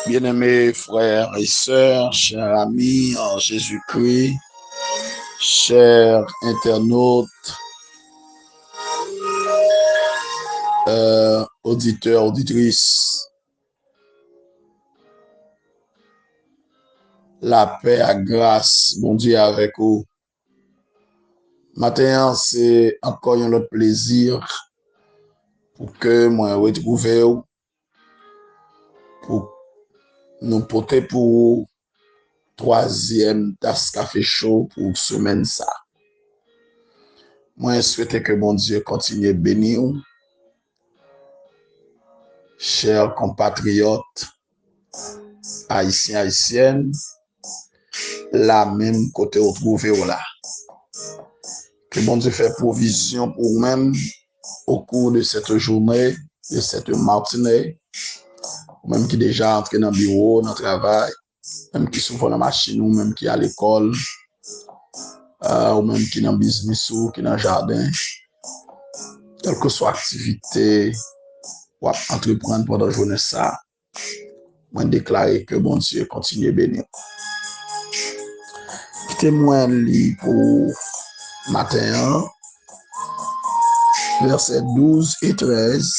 Bien-aimés frères et sœurs, chers amis en Jésus-Christ, chers internautes, auditeurs, auditrices, la paix, la grâce, bon Dieu avec vous. Maintenant, c'est encore un autre plaisir pour que moi retrouve vous, pour nous porter pour troisième tasse café chaud pour semaine ça. Moi, je souhaite que mon Dieu continue à bénir, chers compatriotes, haïtiens, haïtiennes, la même côté retrouvé là. Que mon Dieu fait provision pour nous-mêmes au cours de cette journée, de cette matinée, même qui déjà entré dans le bureau, dans le travail, même qui souffre dans la machine, ou même qui est à l'école, ou même qui est dans le business, ou qui est dans le jardin, quelle que soit l'activité, ou entreprendre pendant la journée ça, moi déclarer que mon Dieu continue à bénir. Quittez-moi pour matin, versets 12 et 13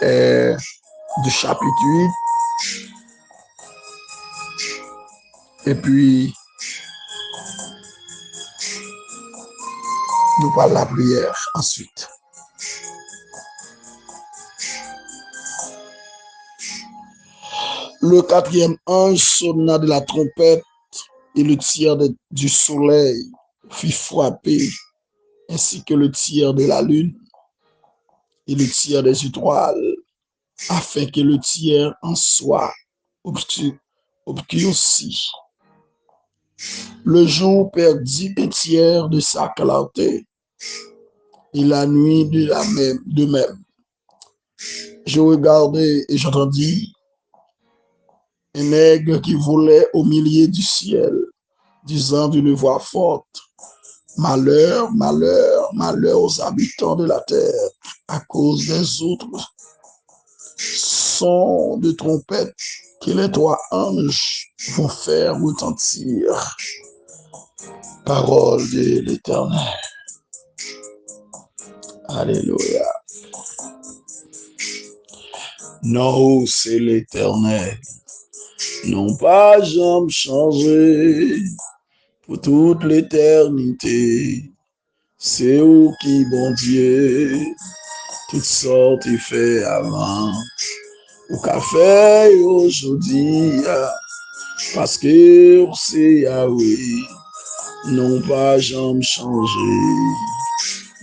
du chapitre 8. Et puis, nous parlons la prière ensuite. Le quatrième ange sonna de la trompette et le tiers du soleil fit frapper, ainsi que le tiers de la lune et le tiers des étoiles, afin que le tiers en soit obscurci. Le jour perdit un tiers de sa clarté et la nuit de même. Je regardais et j'entendis un aigle qui volait au milieu du ciel, disant d'une voix forte: malheur, malheur, malheur aux habitants de la terre, à cause des autres sons de trompette que les trois anges vont faire retentir. Parole de l'Éternel. Alléluia. Non, c'est l'Éternel. Non pas jamais changé pour toute l'éternité. C'est où qui, bon Dieu, toutes sortes il fait avant. Ou qu'a fait aujourd'hui, parce que c'est Yahweh. Non pas jamais changé.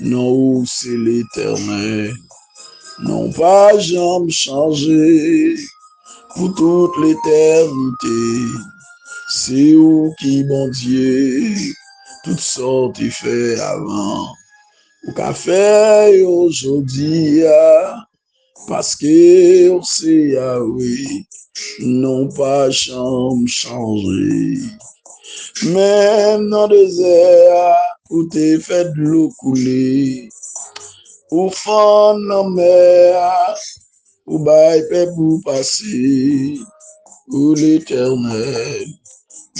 Non, c'est l'Éternel. Non pas jamais changé pour toute l'éternité. C'est où qui, bon Dieu, toutes sortes il fait avant. Ou qu'a fait aujourd'hui, parce que c'est Yahweh, non pas jamais changé. Même dans le désert, où t'es fait de l'eau couler, au fond de la mer, où bail peut pour passer, où l'Éternel,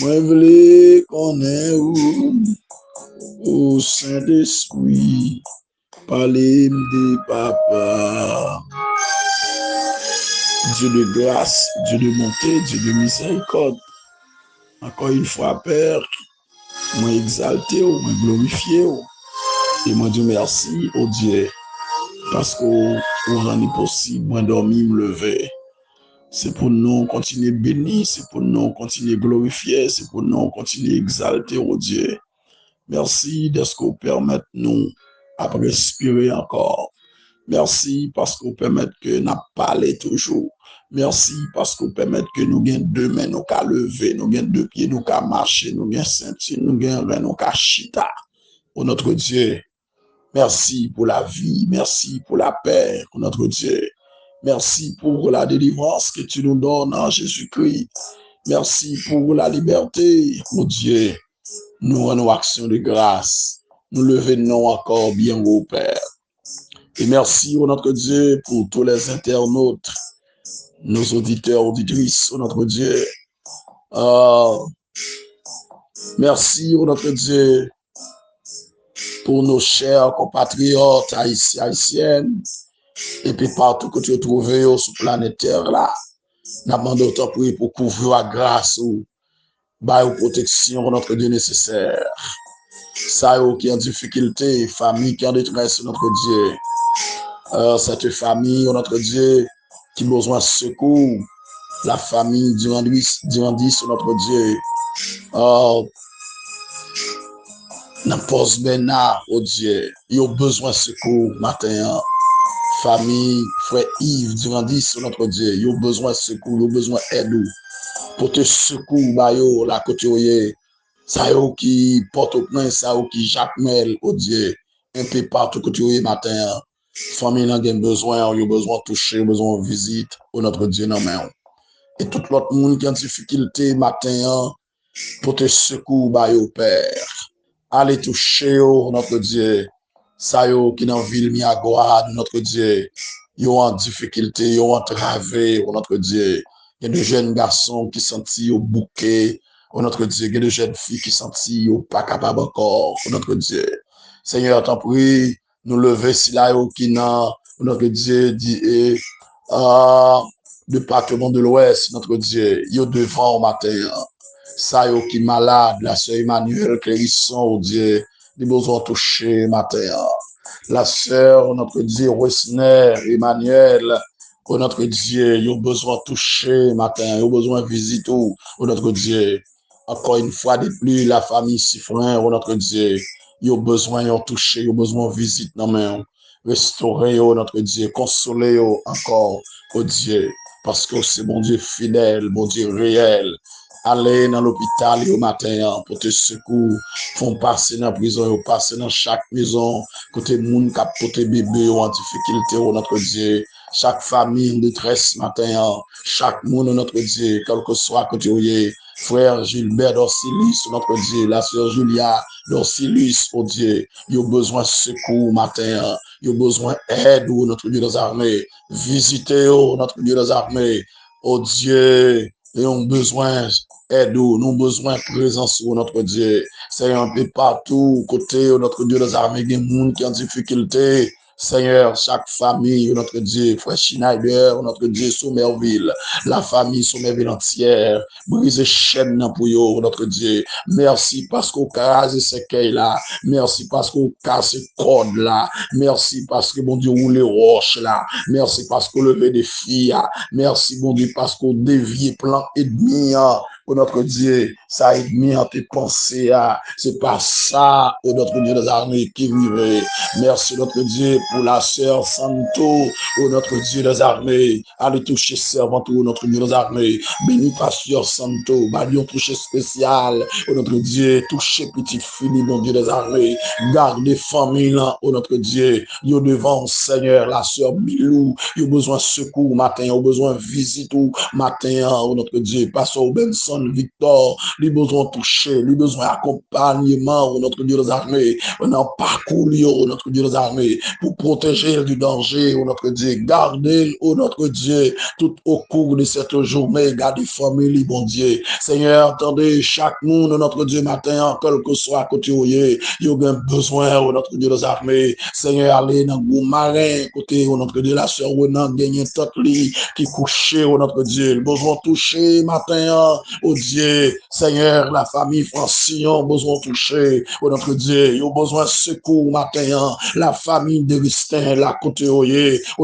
moi voulais qu'on est où, au Saint-Esprit, parler de papa. Dieu de grâce, Dieu de bonté, Dieu de miséricorde. Encore une fois, Père, moi exalté, moi glorifié, et moi dis merci au Dieu, parce qu'on rend possible, moi dormir, me lever. C'est pour nous continuer béni, c'est pour nous continuer glorifier, c'est pour nous continuer exalter au Dieu. Merci de ce qu'on permette nous à respirer encore. Merci parce qu'on permet que nous parlons toujours. Merci parce qu'on permet que nous ayons deux mains, nous qu'à lever, nous ayons deux pieds, nous qu'à marcher, nous ayons ceinture, nous ayons rein, nous qu'à chita. Pour notre Dieu, merci pour la vie, merci pour la paix, pour notre Dieu. Merci pour la délivrance que tu nous donnes en Jésus-Christ. Merci pour la liberté, mon Dieu. Nous rendons action de grâce. Nous levons encore bien au Père. Et merci, oh notre Dieu, pour tous les internautes, nos auditeurs, auditrices, oh notre Dieu. Merci, oh notre Dieu, pour nos chers compatriotes haïtiennes, et puis partout que tu as trouvé sur la planète Terre là. Nous demandons autant pour couvrir la grâce ou la protection, notre Dieu nécessaire. Ça qui est en difficulté, famille qui est en détresse, notre Dieu. Cette famille, notre Dieu, qui a besoin de secours, la famille d'Irandis, notre Dieu. N'importe Bénard, oh Dieu, il a besoin de secours matin. Famille, frère Yves Durandis, notre Dieu, il a besoin de secours, il a besoin d'aide pour te secourir, la côté, ça y qui porte au plein, ça y qui Jacques Mel, oh Dieu, un peu partout côté matin. Famille n'a besoin, il a besoin de toucher, besoin de visite, oh notre Dieu, non, mais. Et tout l'autre monde qui a en difficulté matin, pour te secourir, au Père. Allez toucher, oh notre Dieu. Ça yo qui dans ville Miagouad, notre Dieu. Yo en difficulté, yo entravé, oh notre Dieu. Il y a de jeunes garçons qui sont au bouquet, oh notre Dieu. Il y a de jeunes filles qui sont pas capables encore, oh notre Dieu. Seigneur, t'en prie, nous lever si là yo qui n'a, oh notre Dieu, dit, département de l'Ouest, notre Dieu. Yo devant au matin. Ça yo qui malade, la sœur Emmanuel Clérisson, oh Dieu, les besoins touchés matin. La sœur, notre Dieu, Wessner, Emmanuel, oh notre Dieu, ils ont besoin toucher matin, ils ont besoin de visiter, oh notre Dieu. Encore une fois de plus, la famille Siffrin, oh notre Dieu, ils ont besoin de toucher, ils ont besoin de visite, non mais, restaurer, oh notre Dieu, consoler, oh encore, oh Dieu, parce que c'est mon Dieu fidèle, mon Dieu réel. Aller dans l'hôpital au matin pour te secourir, font passer dans la prison, passer dans chaque maison, côté moun cap côté bébé en difficulté, oh notre Dieu. Chaque famille en détresse matin, chaque monde, notre Dieu, quel que soit côté où il est. Frère Gilbert d'Orsilis, notre Dieu, la sœur Julia d'Orsilis, oh Dieu, il y a besoin de secours matin, il y a besoin d'aide, oh notre Dieu des armées. Visitez, oh notre Dieu des armées, oh Dieu, et on besoin aide, nous avons besoin de présence sur notre Dieu. C'est un peu partout, côté notre Dieu des armées, des gens qui ont en difficulté. Seigneur, chaque famille, notre Dieu, frère Schneider, notre Dieu, Sommerville, la famille Sommerville entière, brise chaîne pour eux, notre Dieu. Merci parce qu'on casse ces cailles là. Merci parce qu'on casse ces cordes là. Merci parce que, bon Dieu, roule les roches là. Merci parce qu'on levait des filles. Merci, bon Dieu, parce qu'on dévie plein ennemi. Oh notre Dieu, ça ennemi en tes pensées, c'est pas ça, oh notre Dieu des armées qui vivait. Merci notre Dieu pour la sœur Santo, oh notre Dieu des armées. Allez toucher servante, oh notre Dieu des armées. Béni pasteur Santo, balion touché spécial, oh notre Dieu, touché petite fille, mon Dieu des armées. Garde les familles là, oh notre Dieu. Yo devant Seigneur, la sœur Milou, yo besoin de secours matin, yo besoin de visite matin, oh notre Dieu. Pasteur Benson Victor, lui besoin toucher, lui besoin d'accompagnement, oh notre Dieu des armées. On a parcours, oh notre Dieu des armées, pour protéger du danger, oh notre Dieu. Garder, oh notre Dieu, tout au cours de cette journée, garder famille, bon Dieu. Seigneur, attendez chaque monde, oh notre Dieu, matin, quel que soit à côté où il y a besoin, oh notre Dieu des armées. Seigneur, allez dans le marin, côté, oh notre Dieu, la sœur Renan, gagner toute lit qui couchait, oh notre Dieu. Le besoin toucher matin, oh Dieu, Seigneur, la famille Francillon, besoin toucher, oh notre Dieu, il y a besoin de secours matin, la famille de Vistin, la côté oh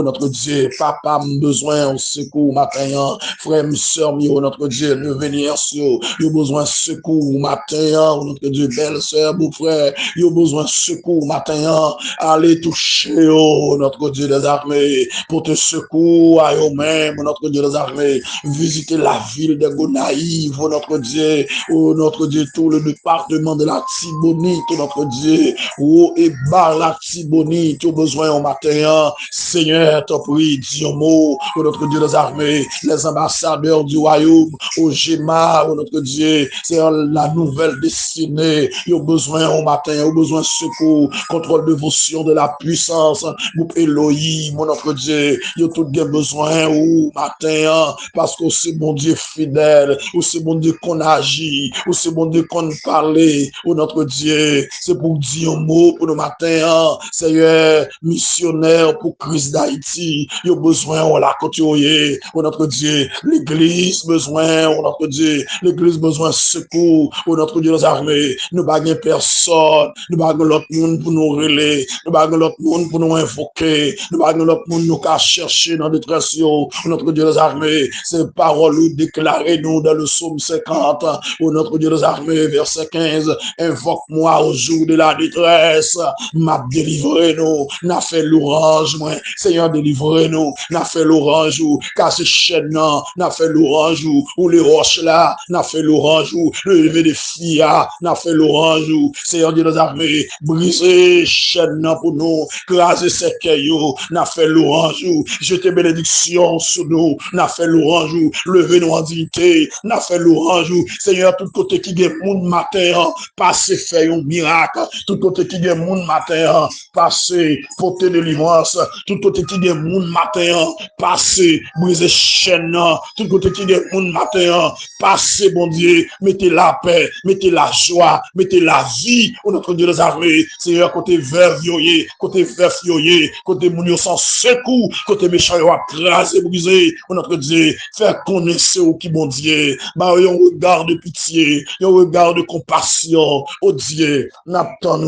notre Dieu, papa besoin de secours matin, frère, soeur, oh notre Dieu, le venir sur, il y a besoin de secours matin, oh notre Dieu, belle soeur, beau frère, il y a besoin de secours matin, allez toucher, oh notre Dieu des armées, pour te secours à eux-mêmes, notre Dieu des armées, visiter la ville de Gonaïve, Gonaïve, oh notre Dieu, tout le département de la Tibonite, oh notre Dieu, oh et bas la Tibonite, au besoin au matin, Seigneur, t'en prie, Dieu mot, oh notre Dieu des armées, les ambassadeurs du royaume, au GEMA, oh notre Dieu, c'est la nouvelle destinée, il y a besoin au matin, il y a besoin de secours, contrôle dévotion de la puissance, groupe Elohim, mon notre Dieu, il y a tout bien besoin au matin, parce que c'est mon Dieu fidèle, ou c'est mon Dieu qu'on agit, ou c'est mon Dieu qu'on parle, ou notre Dieu, c'est pour dire un mot pour le matin, Seigneur, missionnaire pour Christ d'Haïti, il y a besoin, on l'a continué, oh notre Dieu, l'église besoin, oh notre Dieu, l'église besoin de secours, oh notre Dieu des armées, nous baguons personne, nous baguons l'autre monde pour nous relayer, nous baguons l'autre monde pour nous invoquer, nous baguons l'autre monde nous qu'à chercher dans détresse, oh notre Dieu des armées, ces paroles déclarées nous dans le psaume 50, oh notre Dieu des armées, verset 15, invoque-moi au jour de la détresse, m'a délivré nous, n'a fait l'orange, moi, Seigneur, délivrez-nous, n'a fait l'orange, ou casse chaîne, n'a fait l'orange, ou les roches là, n'a fait l'orange, ou le lever des filles, n'a fait l'orange, ou Seigneur Dieu des armées, briser chaîne pour nous, craser ces cailloux, n'a fait l'orange, ou jeter bénédiction sur nous, n'a fait l'orange, ou lever nous en dignité, n'a fait l'orange, ou Seigneur, tout côté qui est monde matin, passer faire un miracle, tout côté qui est monde matin, passer porter délivrance, tout côté qui est monde matin, passer briser chaîne, tout côté qui est monde matin, passer bon Dieu, mettez la paix, mettez la joie, mettez la vie au notre Dieu des armées, Seigneur, côté vert vioyé, côté vert fioyé, côté mounio sans secours, côté méchant yo crasé brisé, au notre Dieu, faire connaître au qui bon Dieu, bah un regard de pitié, un regard de compassion, oh Dieu, n'attend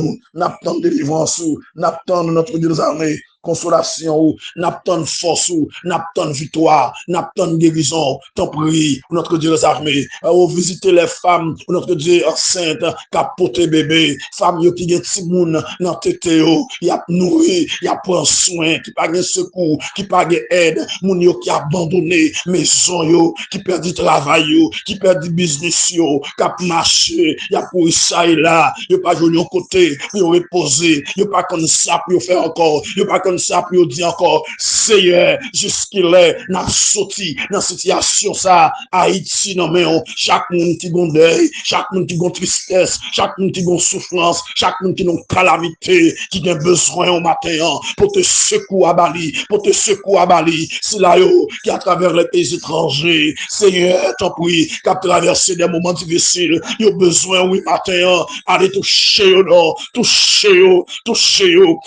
délivrance, n'attend notre Dieu des armées, consolation ou n'attend force ou n'attend victoire, n'attend guérison, t'en prie, notre Dieu des armées, ou visiter les femmes, notre Dieu enceinte, capoter bébé, femmes yo qui gen ti moun nan tete yo, y a nourri, y a prend soin, qui pas gen secours, qui pas gen aide, moun yo qui abandonné maison yo, qui perdu travail yo, qui perdu business yo, cap marché, y a pour ça et là, yo pas joué au côté, yo reposer, yo pas comme ça pour faire encore, yo pas comme ça pour dire encore, Seigneur, jusqu'il est, n'a sorti dans situation ça, Haïti, non mais chaque monde qui gon deuil, chaque monde qui gon tristesse, chaque monde qui gon souffrance, chaque monde qui gon calamité, qui a besoin au matin, pour te secouer à Bali, pour te secouer à Bali, c'est là qui à travers les pays étrangers, Seigneur, t'en prie, qui a traversé des moments difficiles, il a besoin, oui, matin, aller toucher, non, toucher,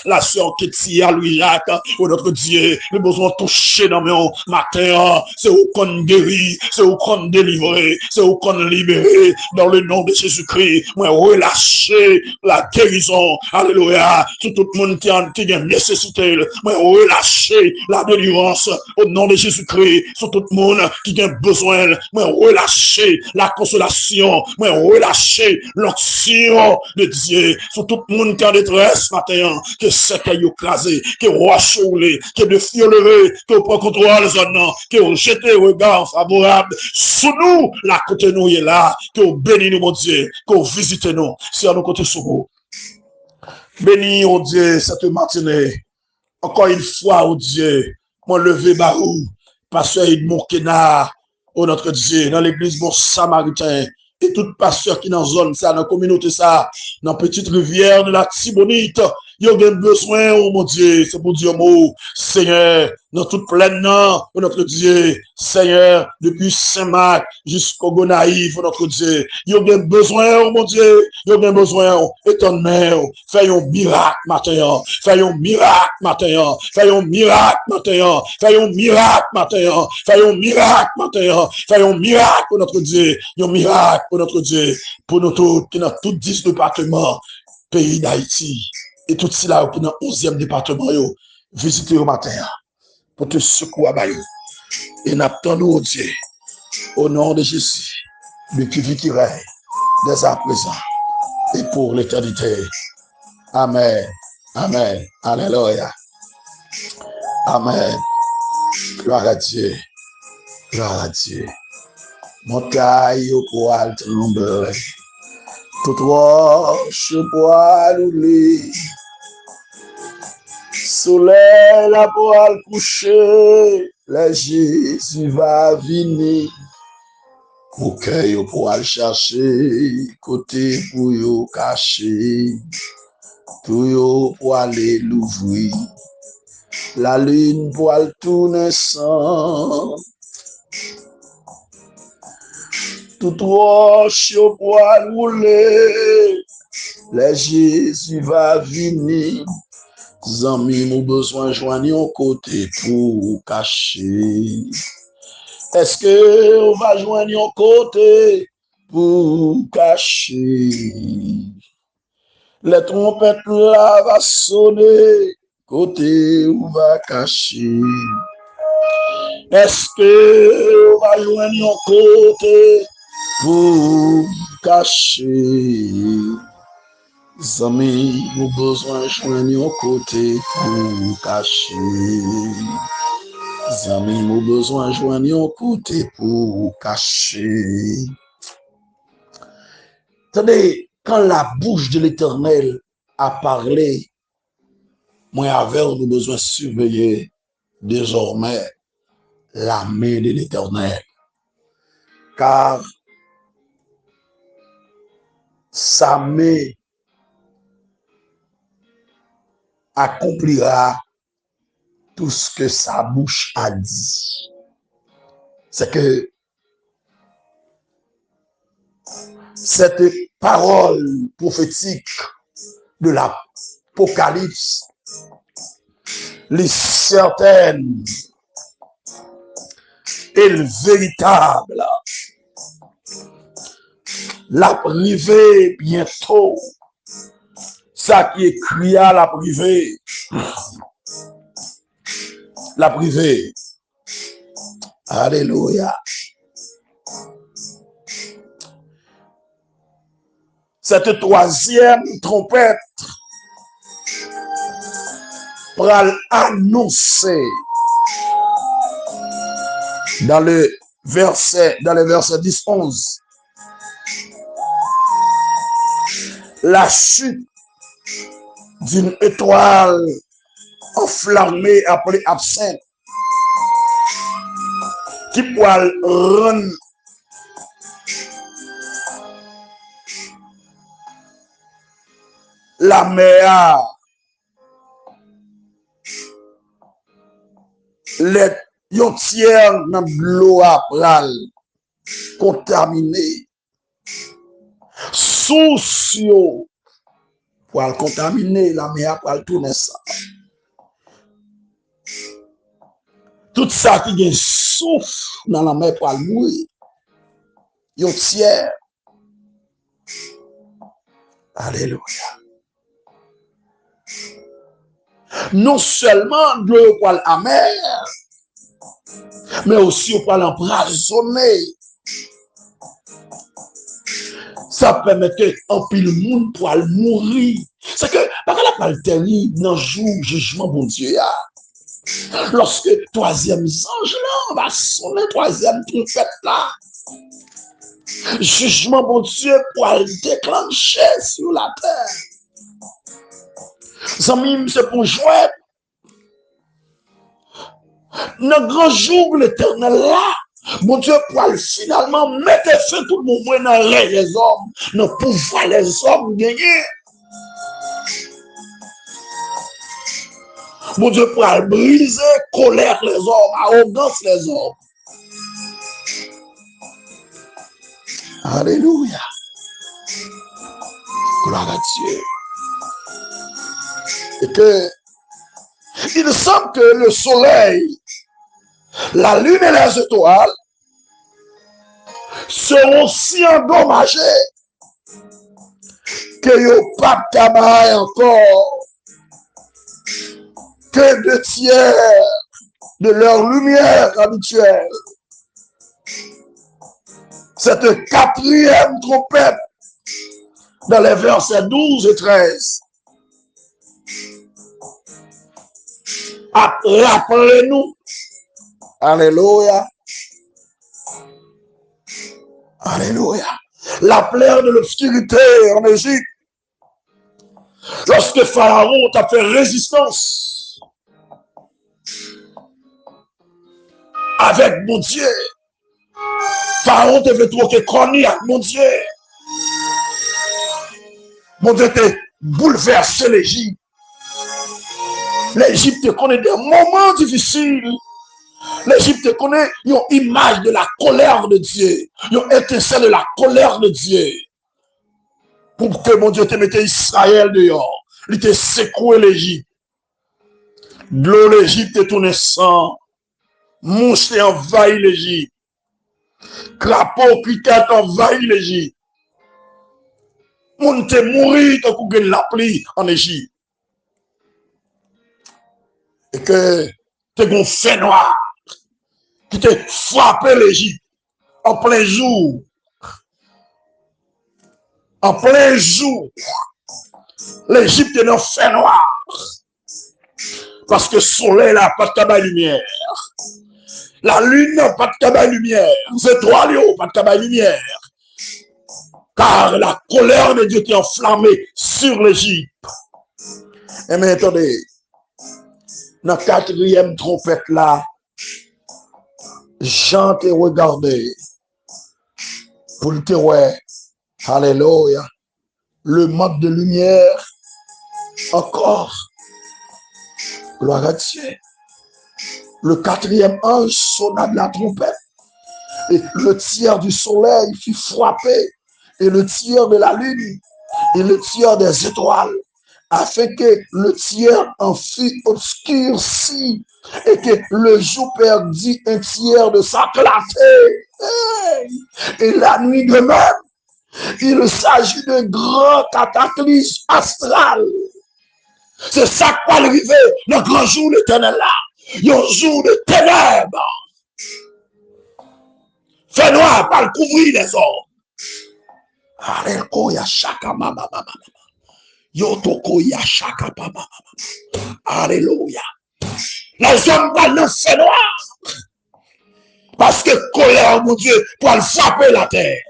la sœur qui tient à lui, Jacques, oh notre Dieu, le besoin de toucher dans mon matin, c'est où qu'on guérit, c'est où qu'on délivre, c'est où qu'on libère, dans le nom de Jésus-Christ, moi relâcher la guérison, alléluia, sur tout le monde qui a nécessité, moi relâcher la délivrance, au nom de Jésus-Christ, sur tout le monde qui a besoin, moi relâcher la consolation, moi relâcher l'onction de Dieu, sur tout le monde qui a détresse matin, que c'est qu'il y a écrasé, que roche roulé, que de fio levé, que vous prenez contrôle zone, que vous jetez regard favorable sous nous, la côté nous est là, que vous bénissez nous, mon Dieu, que vous visitez nous, c'est à nos côtés sous vous. Bénis, oh Dieu, cette matinée, encore une fois, oh Dieu, mon levé barou, pasteur Edmond Kenard, oh notre Dieu, dans l'église Bon Samaritain, et tout pasteur qui dans la zone, ça, dans la communauté, ça, dans la petite rivière de la Tibonite, il y a besoin, oh mon Dieu, c'est pour dire mot, Seigneur, dans toute pleine nom, oh notre Dieu, Seigneur, depuis Saint-Marc jusqu'au Gonaïve, oh notre Dieu, il y a besoin, oh mon Dieu, il y a besoin, étonnel, fais un miracle matin, fais un miracle matin, fais un miracle matin, fais un miracle matin, fais un miracle matin, fais un miracle, oh notre Dieu, un miracle, oh notre Dieu, pour nous tous, qui dans tous 10 départements, pays d'Haïti, et tout cela qui dans 11e département, visitez au matin, pour te secouer à Bayou. Et n'attendons au Dieu, au nom de Jésus, depuis qui règne, dès à présent, et pour l'éternité. Amen. Amen. Alléluia. Amen. Gloire à Dieu. Gloire à Dieu. montagne pour al trembler, toute roche pour al rouler, soleil là pour al coucher, le Jésus va venir. Pour que pour al chercher, côté pour yo cacher, tout yo pour aller l'ouvrir, la lune pour al tourner sans. Tout roche pour rouler, le Jésus va venir. Zami, nous besoin de joindre un côté pour cacher. Est-ce que on va joindre un côté pour cacher? Les trompettes là va sonner, côté où va cacher. Est-ce que on va joindre un côté pour cacher? Zami, nous besoin de joindre un côté pour cacher. Zami, nous besoin de joindre un côté pour cacher. Attendez, quand la bouche de l'Éternel a parlé, moi avec nous besoin de surveiller désormais la main de l'Éternel. Car sa main accomplira tout ce que sa bouche a dit. C'est que cette parole prophétique de l'Apocalypse, les certaines et le véritable, la privée bientôt, ça qui est écrit à la privée, la privée. Alléluia. Cette troisième trompette pour annoncer dans le verset 10-11 la chute d'une étoile enflammée appelée absinthe qui pourra rendre la mer, les tiers dans l'eau à pral contaminé, sous pour contaminer la mer pour tourner ça. Tout ça qui est souffle dans la mer pour mourir, yon tiers. Alléluia. Non seulement de l'eau pour amer, mais aussi pour l'empoisonner. Ça permet qu'un pile monde pour mourir. C'est que, par la parole terrible, dans le jour jugement, bon Dieu, lorsque troisième ange là, va sonner troisième trompette là, jugement, bon Dieu, pour le déclencher sur la terre. Ça même, c'est pour jouer. Dans le grand jour, l'Éternel là, mon Dieu, pour finalement mettre fin tout le monde dans les hommes, dans le pouvoir les hommes gagner. Mon Dieu, pour briser colère les hommes, arrogance les hommes. Alléluia. Gloire à Dieu. Et que, il semble que le soleil, la lune et les étoiles seront si endommagés que yo pas de encore que 2 tiers de leur lumière habituelle. Cette quatrième trompette dans les versets 12 et 13. Rappelez-nous, alléluia, Alléluia. La plaie de l'obscurité en Égypte. Lorsque Pharaon t'a fait résistance avec mon Dieu, Pharaon te fait trop connu avec mon Dieu. Mon Dieu t'a bouleversé l'Égypte. L'Égypte connaît des moments difficiles. L'Égypte connaît une image de la colère de Dieu, une étincelle de la colère de Dieu. Pour que mon Dieu te mette Israël dehors, il te secoué l'Égypte. De l'eau l'Égypte est tourné sang, mouche envahit l'Égypte, crapaud criquet envahit l'Égypte. Moun te mourir tant qu'on la pluie en Égypte. Et que te gon fait noir qui te frappé l'Égypte en plein jour. En plein jour, l'Égypte est dans fait noir. Parce que le soleil n'a pas de cabane lumière. La lune n'a pas de cabane lumière. Les étoiles n'ont pas de cabane lumière. Car la colère de Dieu est enflammée sur l'Égypte. Et mais attendez, dans la quatrième trompette là, Jean te regardé pour le terroir. Alléluia. Le manque de lumière encore. Gloire à Dieu. Le quatrième ange sonna de la trompette. Et le tiers du soleil fut frappé. Et le tiers de la lune. Et le tiers des étoiles. Afin que le tiers en fût obscurci. Et que le jour perdit un tiers de sa clarté. Et la nuit de même. Il s'agit d'un grand cataclysme astral. C'est ça qui va arriver le grand jour de l'éternel là. Un jour de ténèbres. Fait noir par le couvrir des hommes. Alléluia, chaka mama mama. Yotoko ya chaka mama. Alléluia. Les hommes vont le fait noir. Parce que colère, mon Dieu, pour le frapper la terre.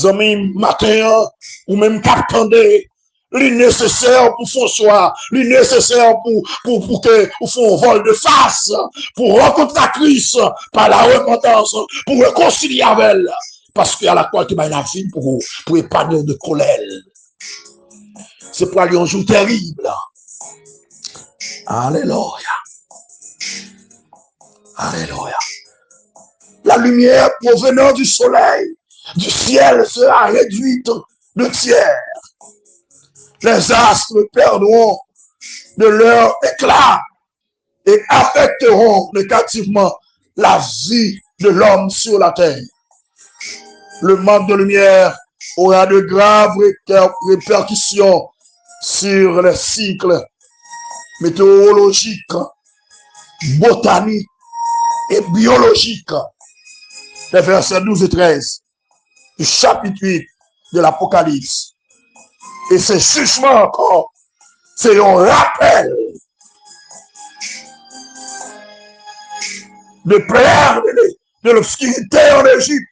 Amis, matin, ou même qu'attendez, le nécessaire pour faire choix, le nécessaire pour que vous faites un vol de face, pour rencontrer la Christ par la repentance, pour réconcilier avec elle. Parce qu'il y a la quoi qui m'a la vie pour épargner de colère. C'est pour aller un jour terrible. Alléluia. Alléluia. La lumière provenant du soleil, du ciel sera réduite de tiers. Les astres perdront de leur éclat et affecteront négativement la vie de l'homme sur la terre. Le manque de lumière aura de graves répercussions sur les cycles météorologiques, botaniques et biologiques. Les versets 12 et 13 du chapitre 8 de l'Apocalypse. Et ce jugement encore, c'est un rappel de plaire de l'obscurité en Égypte,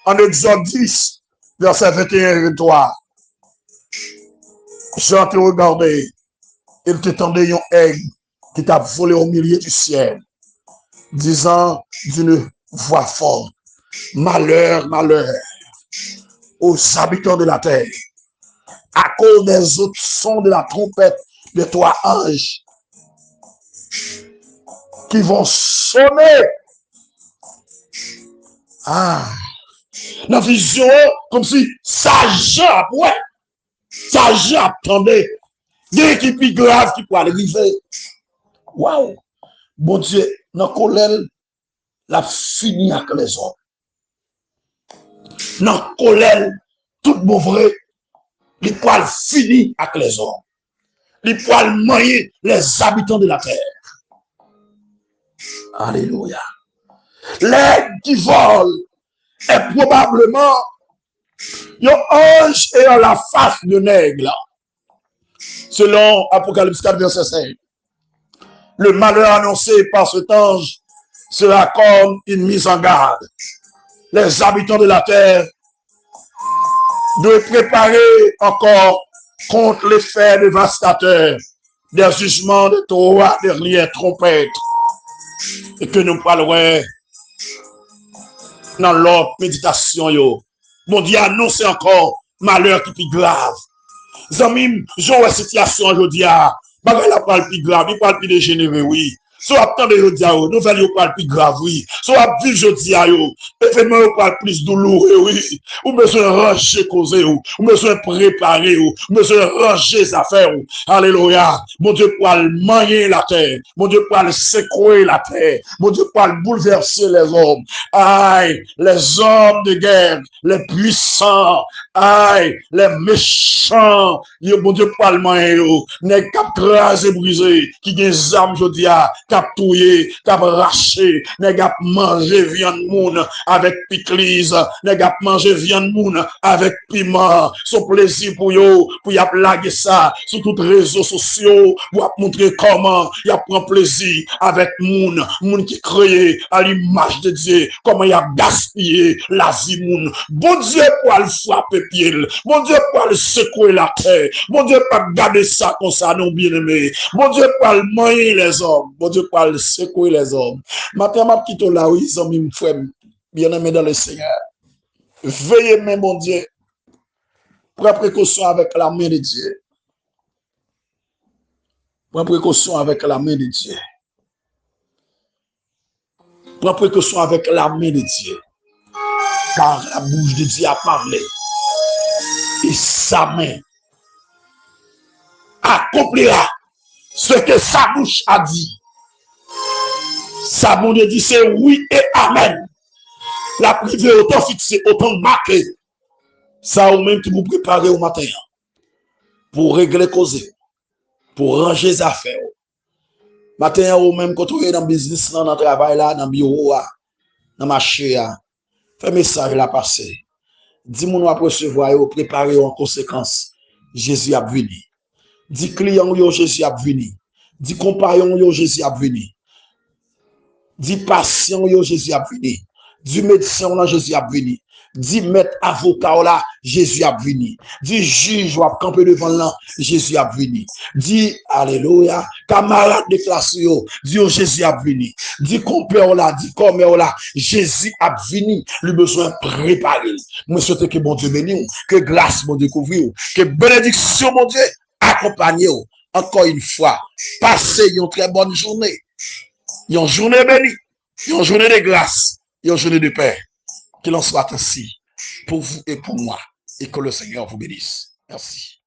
en Exode 10, verset 21 et 23. Jean te regardé, il te tendait un aigle qui t'a volé au milieu du ciel, disant d'une voix forte, malheur, malheur aux habitants de la terre, à cause des autres sons de la trompette de toi, anges, qui vont sonner. Ah, la vision, comme si ça jappe, ouais, ça jappe, attendez, il y a qui plus grave qui peut arriver. Waouh, bon Dieu, dans la colère, la fini avec les hommes. Dans la colère, tout mauvais, les poils finis avec les hommes. Les poils manger les habitants de la terre. Alléluia. L'aigle qui vole est probablement un ange ayant la face d'un aigle. Selon Apocalypse 4, verset 5. Le malheur annoncé par cet ange sera comme une mise en garde. les habitants de la terre de préparer encore contre l'effet dévastateur des jugements de trois dernières trompettes et que nous parlerons dans l'autre méditation. Yo. Mon Dieu annonce encore malheur qui est plus grave. Zamim, j'en ai situation aujourd'hui. Bagay la parle plus grave, il parle plus dégénéré, oui. So attendez aujourd'hui, nouvelle yo parle plus grave, oui. So à vivre aujourd'hui, événement yo parle plus douloureux, oui. Ou besoin ranger cause, ou besoin préparer, ou besoin ranger les affaires. Alléluia. Mon Dieu pour manier la terre, mon Dieu pour secouer la terre, mon Dieu pour bouleverser les hommes. Aïe, les hommes de guerre, les puissants, aïe, les méchants, mon Dieu pour manier, n'est qu'à craser, briser, qui gagne âme, je dis, cap touyer, cap racher, n'est cap manger viande moun avec piclise, n'est cap manger viande moun avec piment, son plaisir pour yo, pour y a plaguer ça sur tous les réseaux sociaux, pour montrer comment y a prend plaisir avec moun qui créé à l'image de Dieu, comment y a gaspillé la vie moun. Bon Dieu pour le frapper pied, bon Dieu pour le secouer la terre, bon Dieu pour garder ça comme ça, non bien aimé, bon Dieu pour le manier les hommes, bon Dieu pour le secouer les hommes. Maintenant, ma petite là, oui, ils ont mis frère, bien aimé dans le Seigneur. Veillez, mais mon Dieu, prends précaution avec la main de Dieu. Prends précaution avec la main de Dieu. Prends précaution avec la main de Dieu. Car la bouche de Dieu a parlé. Et sa main accomplira ce que sa bouche a dit. Sa bouche dit c'est oui et amen. La privée autant fixée, autant marquée. Ça ou même qui vous préparez au matin pour régler causer, pour ranger les affaires. Matin ou même quand vous êtes dans le business, dans le travail, là, dans le bureau, dans le marché, fais message là passer. Dis-moi après recevoir, préparer en conséquence. Jésus a venu. Dis client, Jésus a venu. Dis compagnon, Jésus a venu. Dis patient, Jésus a venu. Dis médecin, Jésus a venu. Dis maître avocat, là, Jésus a venu. Dis juge, ou camper devant là, Jésus a venu. Dis, alléluia, camarade de classe, dis Jésus a venu. Dis compère là, dis comme là, Jésus a venu. Le besoin préparé. Moi, je souhaite que mon Dieu bénisse, que grâce, mon Dieu couvre, que bénédiction, mon Dieu, accompagne. Encore une fois, passez une très bonne journée. Une journée bénie, une journée de grâce, une journée de paix. Qu'il en soit ainsi pour vous et pour moi, et que le Seigneur vous bénisse. Merci.